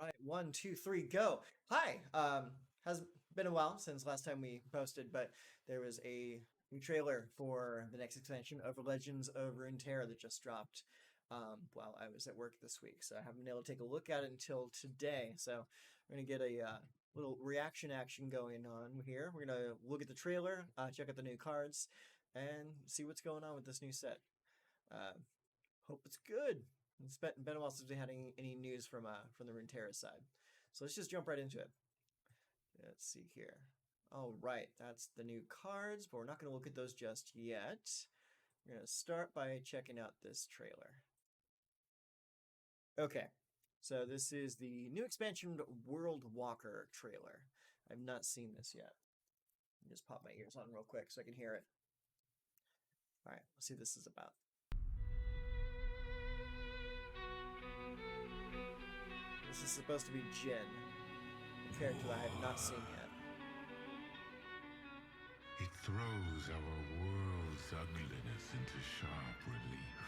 Right, one, two, three, go. Hi. Has been a while since last time we posted, but there was a new trailer for the next expansion of Legends of Runeterra that just dropped while I was at work this week. So I haven't been able to take a look at it until today. So we're gonna get a little reaction action going on here. We're gonna look at the trailer, check out the new cards, and see what's going on with this new set. Uh, Hope it's good. It's been a while since we had any news from the Runeterra side. So let's just jump right into it. Let's see here. All right, that's the new cards, but we're not going to look at those just yet. We're going to start by checking out this trailer. Okay, so this is the new expansion Worldwalker trailer. I've not seen this yet. Just pop my ears on real quick so I can hear it. All right, let's see what this is about. This is supposed to be Jin, a character that I have not seen yet. It throws our world's ugliness into sharp relief.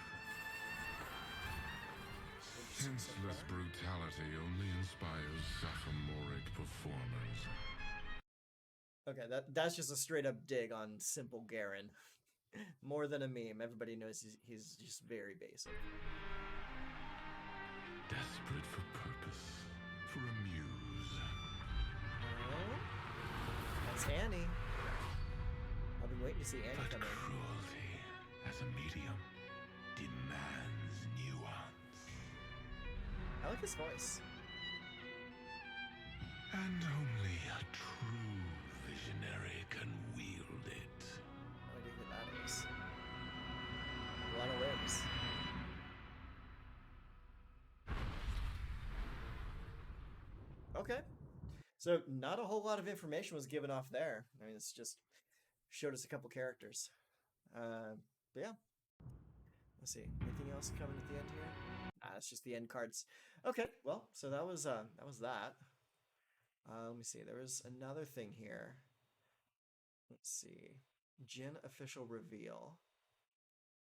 Senseless brutality only inspires sophomoric performers. Okay, that's just a straight up dig on Simple Garen. More than a meme. Everybody knows he's just very basic. Desperate for purpose, for a muse. Oh, that's Annie. I've been waiting to see Annie But come in. cruelty, as a medium, demands nuance. I like his voice. And only a true visionary can wield it. I wonder who that is. A lot of limbs. Okay. So not a whole lot of information was given off there. I mean, it's just showed us a couple characters. But yeah. Let's see. Anything else coming at the end here? It's just the end cards. Okay, well, so that was that. Let me see. There was another thing here. Let's see. Jin official reveal.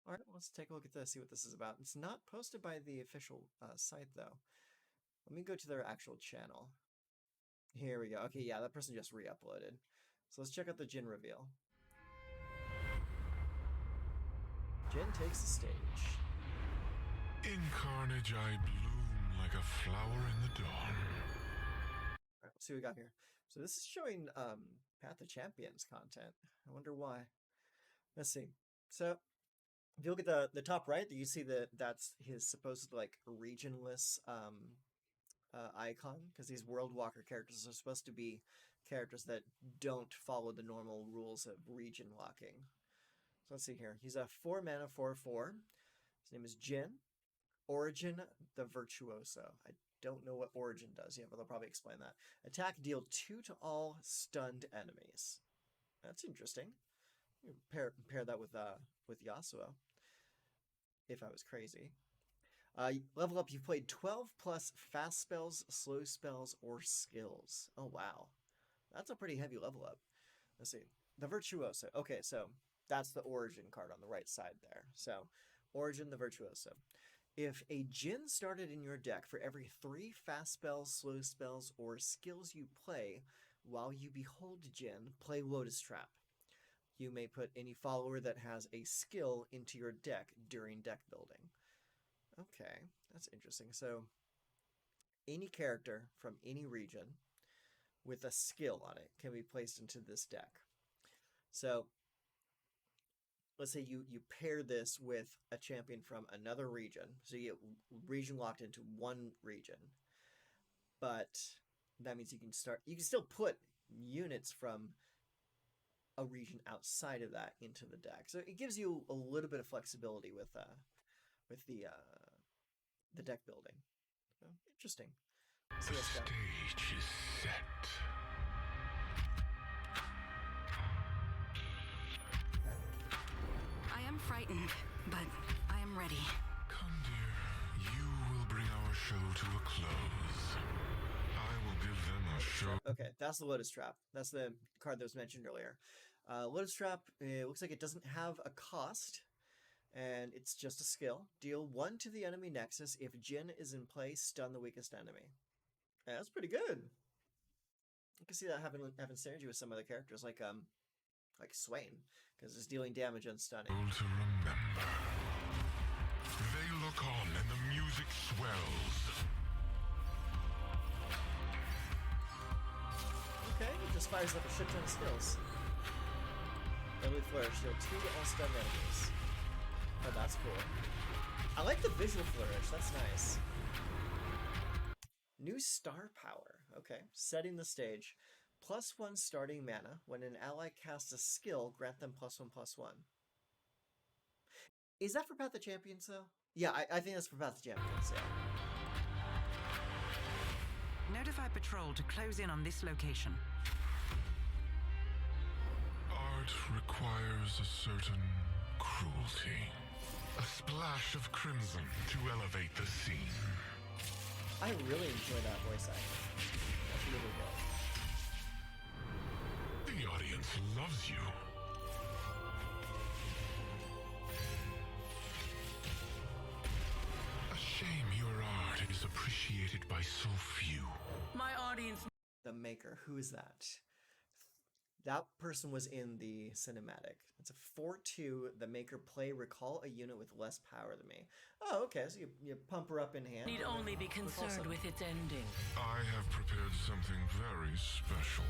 All right, let's take a look at this, see what this is about. It's not posted by the official site, though. Let me go to their actual channel. Here we go. Okay, yeah, that person just re-uploaded. So let's check out the Jin reveal. Jin takes the stage. In carnage I bloom like a flower in the dawn. All right, let's see what we got here. So this is showing Path of Champions content. I wonder why. Let's see. So if you look at the top right, you see that's his supposed like regionless icon, because these Worldwalker characters are supposed to be characters that don't follow the normal rules of region locking. So let's see here. He's a 4 mana 4/4. His name is Jin Origen the Virtuoso. I don't know what Origin does yet, but they'll probably explain that. Attack, deal 2 to all stunned enemies. That's interesting. Pair that with Yasuo. If I was crazy. Level up, you've played 12 plus fast spells, slow spells, or skills. Oh, wow. That's a pretty heavy level up. Let's see. The Virtuoso. Okay, so that's the Origin card on the right side there. So, Origin the Virtuoso. If a Jin started in your deck for every 3 fast spells, slow spells, or skills you play, while you behold Jin, play Lotus Trap. You may put any follower that has a skill into your deck during deck building. Okay, that's interesting. So, any character from any region with a skill on it can be placed into this deck. So, let's say you pair this with a champion from another region. So you get region locked into one region. But that means you can still put units from a region outside of that into the deck. So it gives you a little bit of flexibility with the deck building. So, interesting. The stage is set. I am frightened, but I am ready. Come, dear. You will bring our show to a close. I will give them a show. Okay, that's the Lotus Trap. That's the card that was mentioned earlier. Lotus Trap, it looks like it doesn't have a cost, and it's just a skill. Deal 1 to the enemy nexus. If Jin is in play, stun the weakest enemy. Yeah, that's pretty good. I can see that having synergy with some other characters like Swain, because it's dealing damage and stunning. To remember. They look on and the music swells. Okay, it just fires up a shit ton of skills. Deadly Flourish, deal 2 all stun enemies. Oh, that's cool. I like the visual flourish, that's nice. New star power. Okay, setting the stage. +1 starting mana. When an ally casts a skill, grant them +1/+1. Is that for Path of Champions, though? Yeah, I think that's for Path of Champions, yeah. Notify patrol to close in on this location. Art requires a certain cruelty. A splash of crimson to elevate the scene. I really enjoy that voice acting. That's really good. The audience loves you. A shame your art is appreciated by so few. My audience. The Maker, who is that? That person was in the cinematic. It's a 4/2. The Maker play recall a unit with less power than me. Oh, okay. So you pump her up in hand. Need only be concerned with its ending. I have prepared something very special.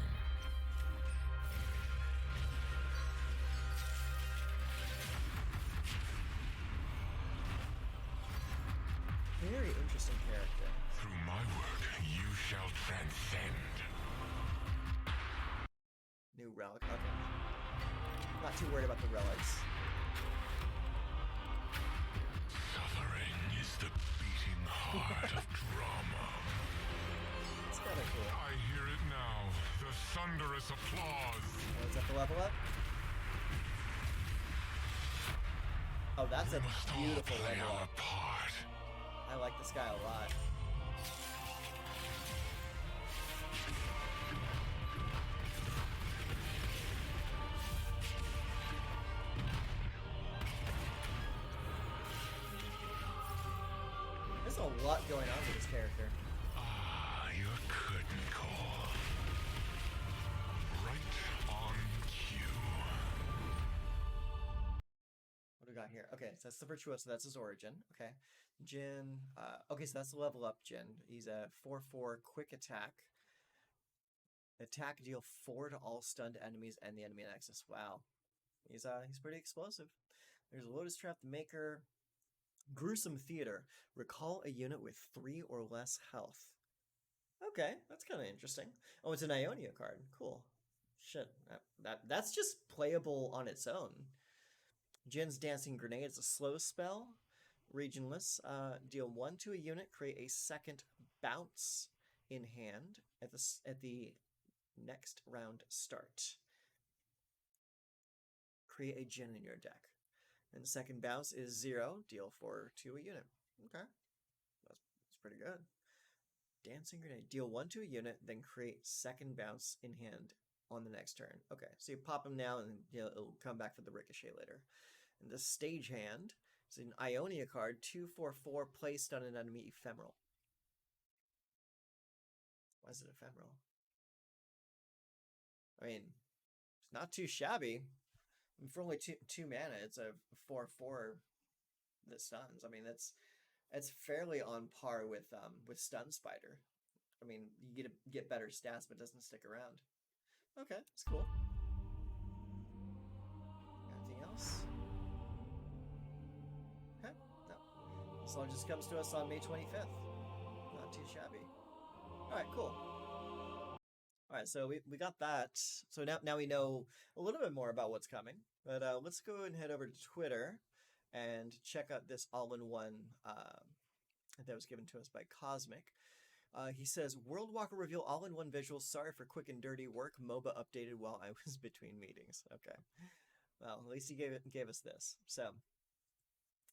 Very interesting character. Through my work, you shall transcend. New relic. Okay. Not too worried about the relics. Suffering is the beating heart of drama. It's kind of cool. I hear it now. The thunderous applause. Oh, is that the level up? Oh, that's a We must all beautiful play level our up. part. I like this guy a lot. There's a lot going on with this character. Ah, your curtain call. Right on cue. What do we got here? Okay, so that's the Virtuoso, that's his origin. Okay. Jin, okay, so that's the level up Jin. He's a 4/4 quick attack. Attack deal 4 to all stunned enemies and the enemy nexus. Wow. He's pretty explosive. There's a Lotus Trap, the Maker. Gruesome Theater. Recall a unit with 3 or less health. Okay, that's kind of interesting. Oh, it's an Ionia card. Cool. Shit, that's just playable on its own. Jin's Dancing Grenade is a slow spell. Regionless. Deal 1 to a unit. Create a second bounce in hand at the next round start. Create a Jin in your deck. And the second bounce is 0. Deal 4 to a unit. Okay. That's pretty good. Dancing Grenade. Deal 1 to a unit, then create second bounce in hand on the next turn. Okay, so you pop him now, and it'll come back for the Ricochet later. And the Stage Hand is an Ionia card. 2/4/4. Placed on an enemy ephemeral. Why is it ephemeral? I mean, it's not too shabby. I mean, for only two mana, it's a 4/4 that stuns. I mean, that's fairly on par with Stun Spider. I mean, you get better stats, but it doesn't stick around. Okay, that's cool. Anything else? Okay, no. This one just comes to us on May 25th. Not too shabby. All right, cool. All right, so we got that. So now we know a little bit more about what's coming. But let's go and head over to Twitter and check out this all-in-one that was given to us by Cosmic. He says, Worldwalker reveal all-in-one visuals. Sorry for quick and dirty work. MOBA updated while I was between meetings. Okay. Well, at least he gave us this. So,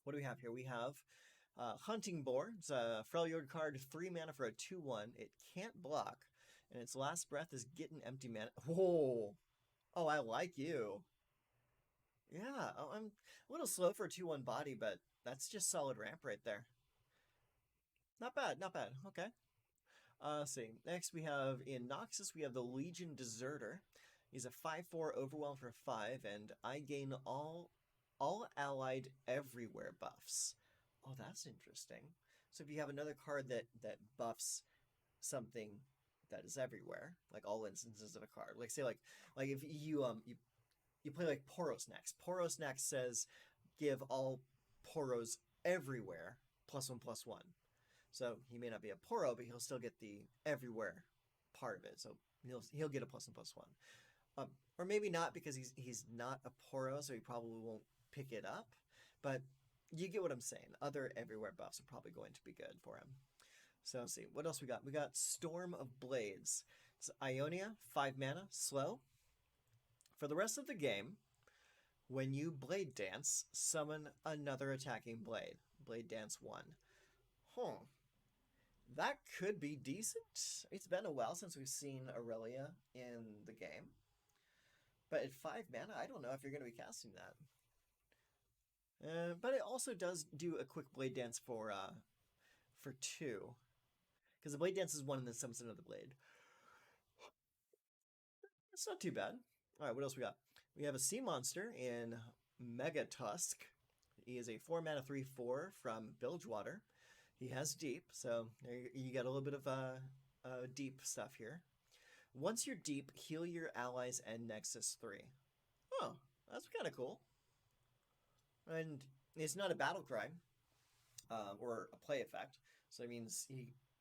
what do we have here? We have Hunting Boar. It's a Freljord card, 3 mana for a 2/1. It can't block. And its last breath is get an empty mana. Whoa! Oh, I like you. Yeah, I'm a little slow for a 2/1 body, but that's just solid ramp right there. Not bad, not bad. Okay. Let's see. Next we have in Noxus, we have the Legion Deserter. He's a 5/4 overwhelm for 5, and I gain all allied everywhere buffs. Oh, that's interesting. So if you have another card that buffs something that is everywhere, like all instances of a card, like say like if you play like Poros next. Poros next says give all Poros everywhere +1/+1. So he may not be a Poro, but he'll still get the everywhere part of it. So he'll get a +1/+1. Or maybe not because he's not a Poro, so he probably won't pick it up. But you get what I'm saying. Other everywhere buffs are probably going to be good for him. So let's see. What else we got? We got Storm of Blades. It's Ionia, 5 mana, slow. For the rest of the game, when you Blade Dance, summon another attacking Blade. Blade Dance 1. Huh. That could be decent. It's been a while since we've seen Aurelia in the game. But at 5 mana, I don't know if you're going to be casting that. But it also does do a quick Blade Dance for 2. Because the Blade Dance is 1 and then summons another Blade. It's not too bad. Alright, what else we got? We have a sea monster in Mega Tusk. He is a 4 mana 3/4 from Bilgewater. He has deep, so you got a little bit of deep stuff here. Once you're deep, heal your allies and Nexus 3. Oh, that's kind of cool. And it's not a battle cry or a play effect, so it means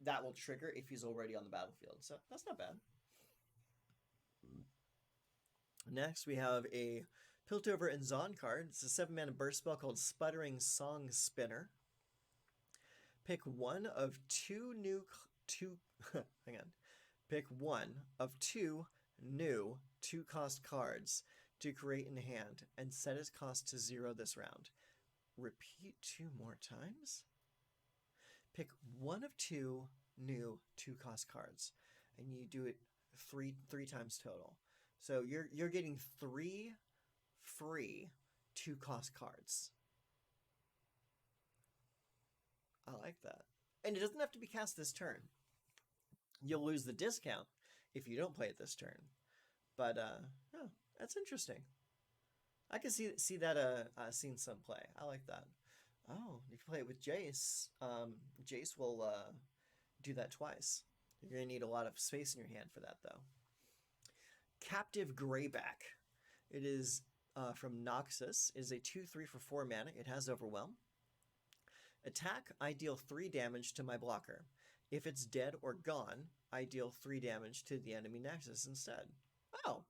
that will trigger if he's already on the battlefield. So that's not bad. Next, we have a Piltover and Zon card. It's a 7 mana burst spell called Sputtering Song Spinner. Pick one of two hang on. Pick one of 2 new 2-cost cards to create in hand and set its cost to 0 this round. Repeat 2 more times. Pick one of 2 new 2-cost cards, and you do it three times total. So you're getting 3 free 2-cost cards. I like that. And it doesn't have to be cast this turn. You'll lose the discount if you don't play it this turn. But yeah, that's interesting. I can see that seeing some play. I like that. Oh, if you play it with Jace, Jace will do that twice. You're going to need a lot of space in your hand for that, though. Captive Greyback. It is from Noxus. It is a 2/3 for 4 mana. It has Overwhelm. Attack, I deal 3 damage to my blocker. If it's dead or gone, I deal 3 damage to the enemy Nexus instead. Oh,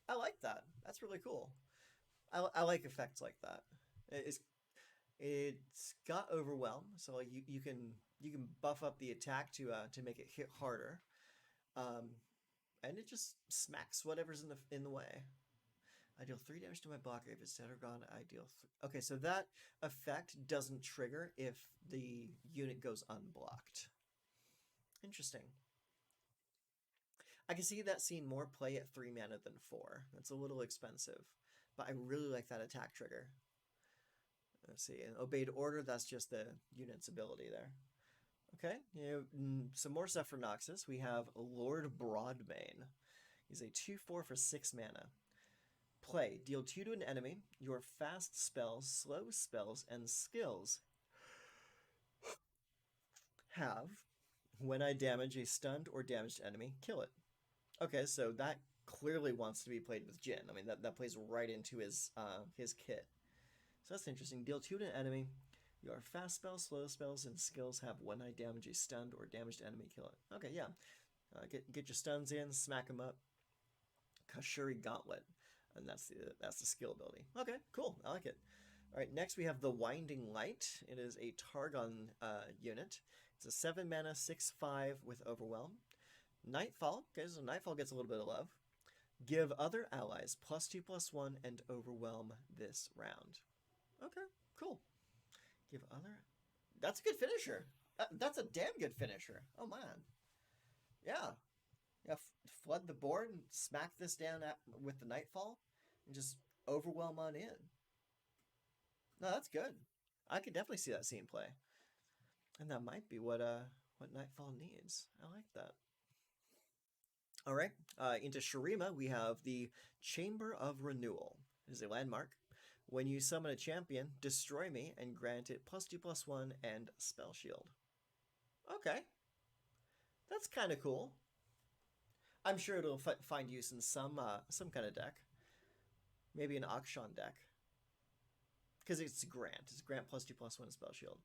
I like that. That's really cool. I like effects like that. It's got Overwhelm, so like you can buff up the attack to make it hit harder, and it just smacks whatever's in the way. I deal 3 damage to my blocker. If it's dead or gone, I deal 3. Okay, so that effect doesn't trigger if the unit goes unblocked. Interesting. I can see that seeing more play at 3 mana than 4. That's a little expensive, but I really like that attack trigger. Let's see, an Obeyed Order, that's just the unit's ability there. Okay, some more stuff for Noxus. We have Lord Broadbane. He's a 2/4 for 6 mana. Play, deal 2 to an enemy. Your fast spells, slow spells, and skills have, when I damage a stunned or damaged enemy, kill it. Okay, so that clearly wants to be played with Jin. I mean, that plays right into his kit. So that's interesting. Deal 2 to an enemy. Your fast spells, slow spells, and skills have when I damage a stunned or damaged enemy, kill it. Okay, yeah. Get your stuns in, smack them up. Kashuri Gauntlet. And that's the skill ability. Okay, cool. I like it. All right, next we have the Winding Light. It is a Targon unit. It's a 7 mana 6/5 with Overwhelm. Nightfall. Okay, so Nightfall gets a little bit of love. Give other allies +2/+1 and Overwhelm this round. Okay, cool. Give other... That's a good finisher. That's a damn good finisher. Oh, man. Yeah. Yeah, flood the board and smack this down with the Nightfall and just Overwhelm on in. No, that's good. I could definitely see that scene play. And that might be what what Nightfall needs. I like that. All right, into Shurima, we have the Chamber of Renewal. It is a landmark. When you summon a champion, destroy me and grant it +2/+1 and spell shield. Okay, that's kind of cool. I'm sure it'll find use in some kind of deck. Maybe an Akshan deck. Because it's Grant. It's Grant +2/+1 spell shield.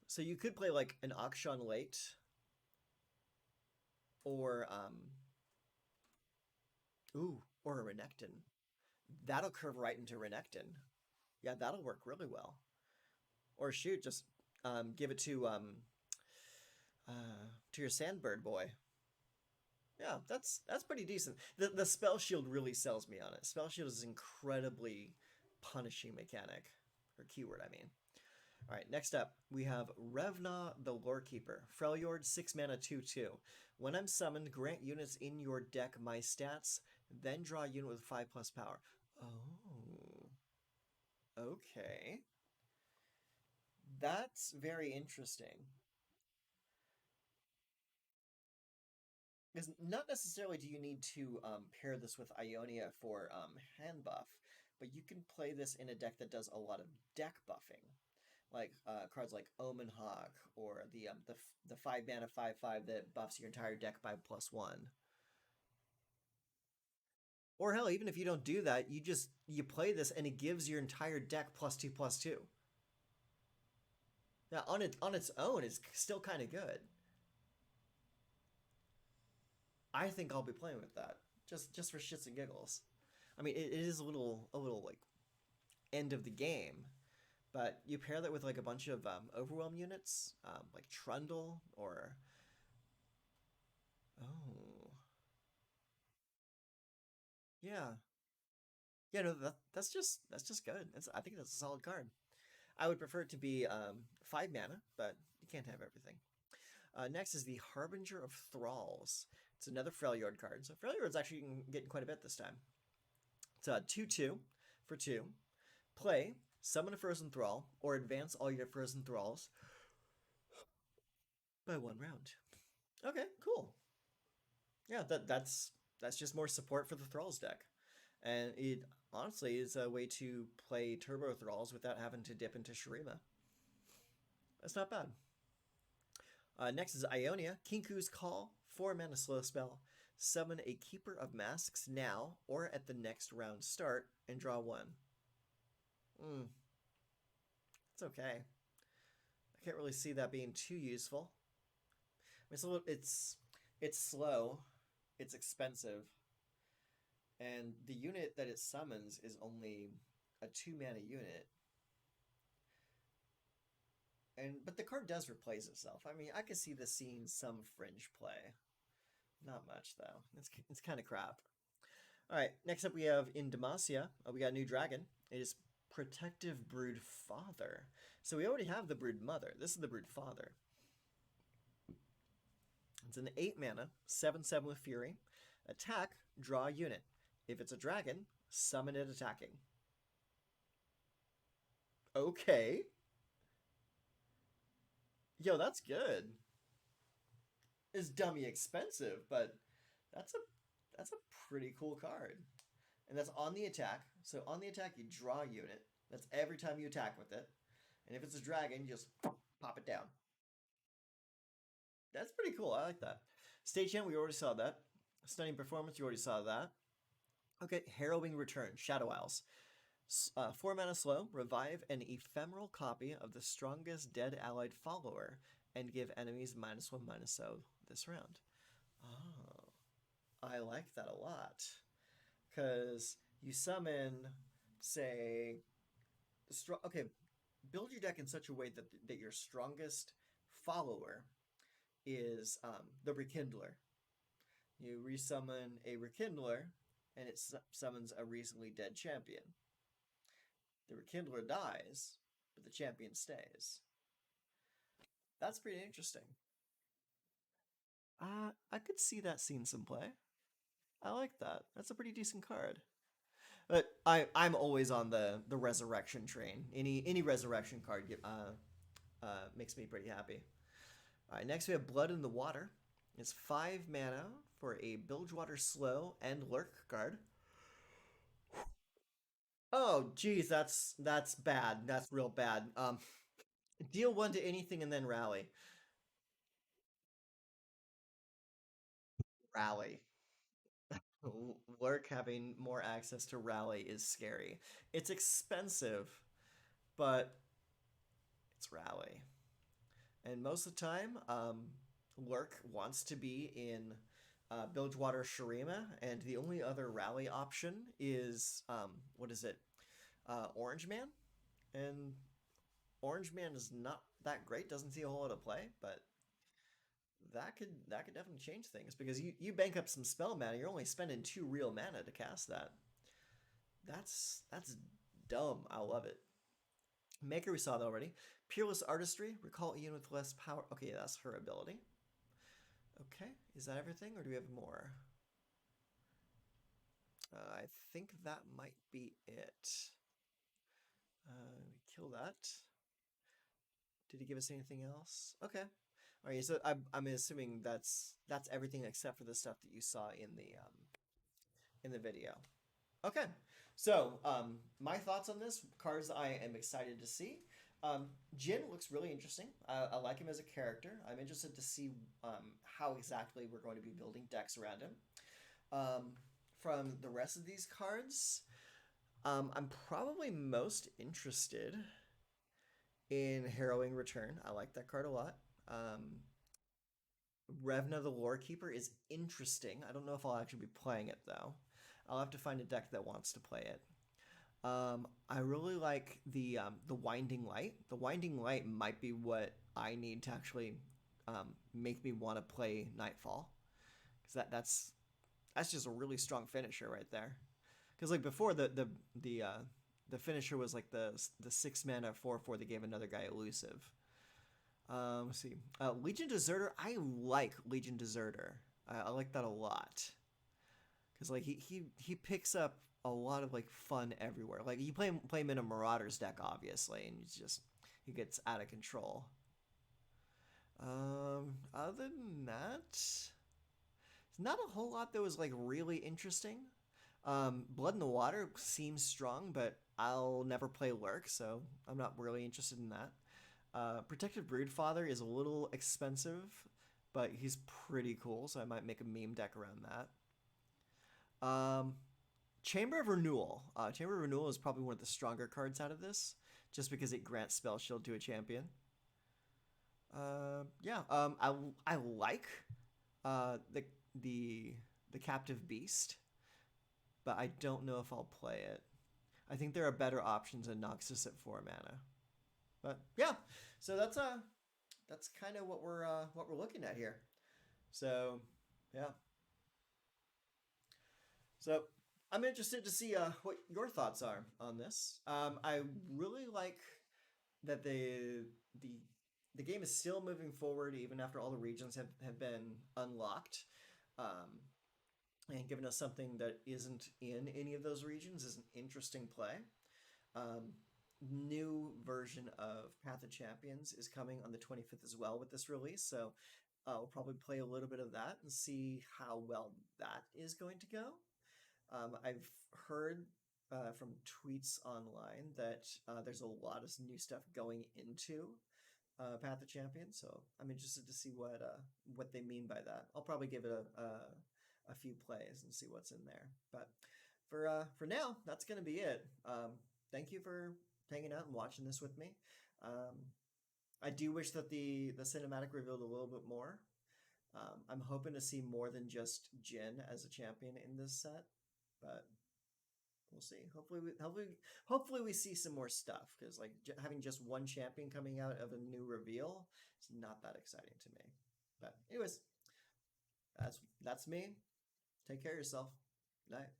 So you could play like an Akshan late. Or or a Renekton. That'll curve right into Renekton. Yeah, that'll work really well. Or shoot, just give it to your Sandbird boy. Yeah, that's pretty decent. The spell shield really sells me on it. Spell shield is an incredibly punishing mechanic. Or keyword, I mean. Alright, next up, we have Revna the Lorekeeper. Freljord, 6 mana, 2/2. When I'm summoned, grant units in your deck my stats, then draw a unit with 5+ power. Oh. Okay. That's very interesting. Because not necessarily do you need to pair this with Ionia for hand buff, but you can play this in a deck that does a lot of deck buffing. Like cards like Omen Hawk or the 5 mana 5/5 that buffs your entire deck by +1. Or hell, even if you don't do that, you play this and it gives your entire deck +2/+2. Now on its own, it's still kind of good. I think I'll be playing with that just for shits and giggles. I mean, it is a little like end of the game. But you pair that with like a bunch of Overwhelm units, like Trundle or... Oh. Yeah. Yeah, no, that's just good. I think that's a solid card. I would prefer it to be 5 mana, but you can't have everything. Next is the Harbinger of Thralls. It's another Freljord card. So Freljord's actually getting quite a bit this time. It's a 2/2 for 2. Play, summon a Frozen Thrall, or advance all your Frozen Thralls by 1 round. Okay, cool. Yeah, that's just more support for the Thralls deck. And it honestly is a way to play Turbo Thralls without having to dip into Shurima. That's not bad. Next is Ionia, Kinku's Call, 4 mana slow spell. Summon a Keeper of Masks now or at the next round start and draw 1. It's okay. I can't really see that being too useful. It's slow, it's expensive, and the unit that it summons is only a 2 mana unit. But the card does replace itself. I mean, I can see this seeing some fringe play. Not much though. It's kind of crap. All right, next up we have in Demacia, we got a new dragon. It is Protective Brood Father. So we already have the Brood Mother. This is the Brood Father. It's an 8 mana, 7/7 with Fury. Attack, draw a unit. If it's a dragon, summon it attacking. Okay. Yo, that's good. It's dummy expensive, but that's a pretty cool card. And that's on the attack. So on the attack, you draw a unit. That's every time you attack with it. And if it's a dragon, you just pop it down. That's pretty cool. I like that. Stage Hand, we already saw that. Stunning Performance, you already saw that. Okay, Harrowing Return, Shadow Isles. 4 mana slow, revive an ephemeral copy of the strongest dead allied follower and give enemies -1/-0 this round. Oh, I like that a lot. Because you summon, say, okay, build your deck in such a way that your strongest follower is the Rekindler. You resummon a Rekindler, and it summons a recently dead champion. The Rekindler dies, but the champion stays. That's pretty interesting. I could see that seeing some play. I like that. That's a pretty decent card. But I'm always on the resurrection train. Any resurrection card makes me pretty happy. All right, next we have Blood in the Water. It's 5 mana for a Bilgewater Slow and Lurk card. Oh, geez, that's bad. That's real bad. Deal 1 to anything and then rally. Rally. Lurk having more access to rally is scary. It's expensive, but it's rally. And most of the time, Lurk wants to be in Bilgewater Shurima, and the only other rally option is what is it? Orange Man, and Orange Man is not that great. Doesn't see a whole lot of play, but that could definitely change things because you bank up some spell mana. You're only spending 2 real mana to cast that. That's dumb. I love it. Maker we saw that already. Peerless Artistry. Recall Ian with less power. Okay, that's her ability. Okay, is that everything, or do we have more? I think that might be it. We kill that. Did he give us anything else? Okay. All right, so I'm assuming that's everything except for the stuff that you saw in the video. Okay, so my thoughts on this cards I am excited to see. Jin looks really interesting. I like him as a character. I'm interested to see how exactly we're going to be building decks around him. From the rest of these cards, I'm probably most interested in Harrowing Return. I like that card a lot. Revna the Lorekeeper is interesting. I don't know if I'll actually be playing it though. I'll have to find a deck that wants to play it. I really like the Winding Light. The Winding Light might be what I need to actually make me want to play Nightfall, because that's just a really strong finisher right there. Because like before the finisher was like the 6 mana 4/4 that gave another guy elusive. Let's see. Legion Deserter. I like Legion Deserter. I like that a lot. Because like he picks up a lot of like fun everywhere. Like you play him in a Marauders deck, obviously, and he gets out of control. Other than that, it's not a whole lot that was like really interesting. Blood in the Water seems strong, but I'll never play Lurk, so I'm not really interested in that. Protected Broodfather is a little expensive, but he's pretty cool, so I might make a meme deck around that. Chamber of Renewal. Chamber of Renewal is probably one of the stronger cards out of this, just because it grants Spell Shield to a champion. Yeah. I like the Captive Beast, but I don't know if I'll play it. I think there are better options than Noxus at 4 mana. But yeah, so that's kind of what we're looking at here. So yeah. So I'm interested to see what your thoughts are on this. I really like that the game is still moving forward even after all the regions have been unlocked. And giving us something that isn't in any of those regions is an interesting play. New version of Path of Champions is coming on the 25th as well with this release, so we'll probably play a little bit of that and see how well that is going to go. I've heard from tweets online that there's a lot of new stuff going into Path of Champions, so I'm interested to see what they mean by that. I'll probably give it a few plays and see what's in there. But for now, that's going to be it. Thank you for hanging out and watching this with me. I do wish that the cinematic revealed a little bit more. I'm hoping to see more than just Jin as a champion in this set, but we'll see. Hopefully we see some more stuff, because like having just one champion coming out of a new reveal is not that exciting to me. But anyways, that's me. Take care of yourself. Night.